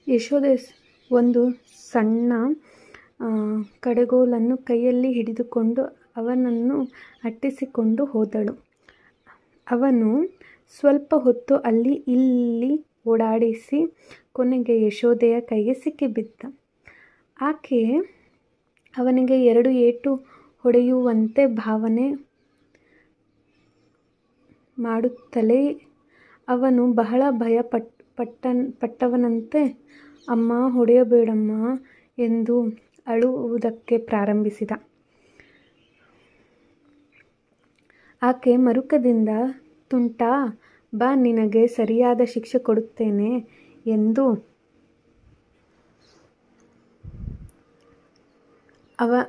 ಯಶೋದೆ ಒಂದು ಸಣ್ಣ ಕಡೆಗೋಲನ್ನು ಕೈಯಲ್ಲಿ ಹಿಡಿದುಕೊಂಡು ಅವನನ್ನು ಅಟ್ಟಿಸಿಕೊಂಡು ಹೋದಳು. ಅವನು ಸ್ವಲ್ಪ ಹೊತ್ತು ಅಲ್ಲಿ ಇಲ್ಲಿ ಓಡಾಡಿಸಿ ಕೊನೆಗೆ ಯಶೋದೆಯ ಕೈಗೆ ಸಿಕ್ಕಿಬಿದ್ದ. ಆಕೆ ಅವನಿಗೆ 2 ಏಟು ಹೊಡೆಯುವಂತೆ ಭಾವನೆ ಮಾಡುತ್ತಲೇ ಅವನು ಬಹಳ ಪಟ್ಟವನಂತೆ "ಅಮ್ಮ, ಹೊಡೆಯಬೇಡಮ್ಮ" ಎಂದು ಅಳುವುದಕ್ಕೆ ಪ್ರಾರಂಭಿಸಿದ. ಆಕೆ ಮರುಕದಿಂದ "ತುಂಟಾ, ಬಾ, ನಿನಗೆ ಸರಿಯಾದ ಶಿಕ್ಷೆ ಕೊಡುತ್ತೇನೆ" ಎಂದು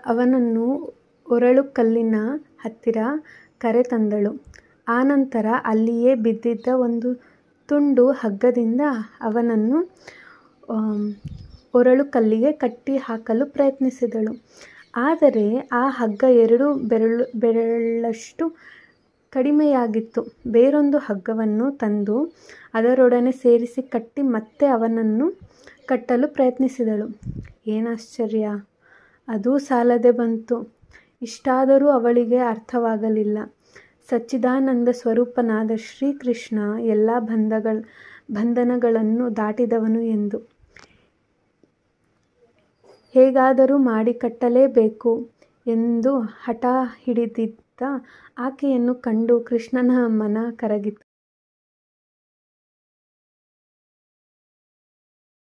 ಅವನನ್ನು ಒರಳುಕಲ್ಲಿನ ಹತ್ತಿರ ಕರೆತಂದಳು. ಆನಂತರ ಅಲ್ಲಿಯೇ ಬಿದ್ದಿದ್ದ ಒಂದು ತುಂಡು ಹಗ್ಗದಿಂದ ಅವನನ್ನು ಒರಳುಕಲ್ಲಿಗೆ ಕಟ್ಟಿ ಹಾಕಲು ಪ್ರಯತ್ನಿಸಿದಳು. ಆದರೆ ಆ ಹಗ್ಗ 2 ಬೆರಳಷ್ಟು ಕಡಿಮೆಯಾಗಿತ್ತು. ಬೇರೊಂದು ಹಗ್ಗವನ್ನು ತಂದು ಅದರೊಡನೆ ಸೇರಿಸಿ ಕಟ್ಟಿ ಮತ್ತೆ ಅವನನ್ನು ಕಟ್ಟಲು ಪ್ರಯತ್ನಿಸಿದಳು. ಏನಾಶ್ಚರ್ಯ! ಅದೂ ಸಾಲದೆ ಬಂತು. ಇಷ್ಟಾದರೂ ಅವಳಿಗೆ ಅರ್ಥವಾಗಲಿಲ್ಲ. ಸಚ್ಚಿದಾನಂದ ಸ್ವರೂಪನಾದ ಶ್ರೀಕೃಷ್ಣ ಎಲ್ಲ ಬಂಧನಗಳನ್ನು ದಾಟಿದವನು ಎಂದು. ಹೇಗಾದರೂ ಮಾಡಿ ಕಟ್ಟಲೇಬೇಕು ಎಂದು ಹಠ ಹಿಡಿದಿದ್ದ ಆಕೆಯನ್ನು ಕಂಡು ಕೃಷ್ಣನ ಮನ ಕರಗಿತು.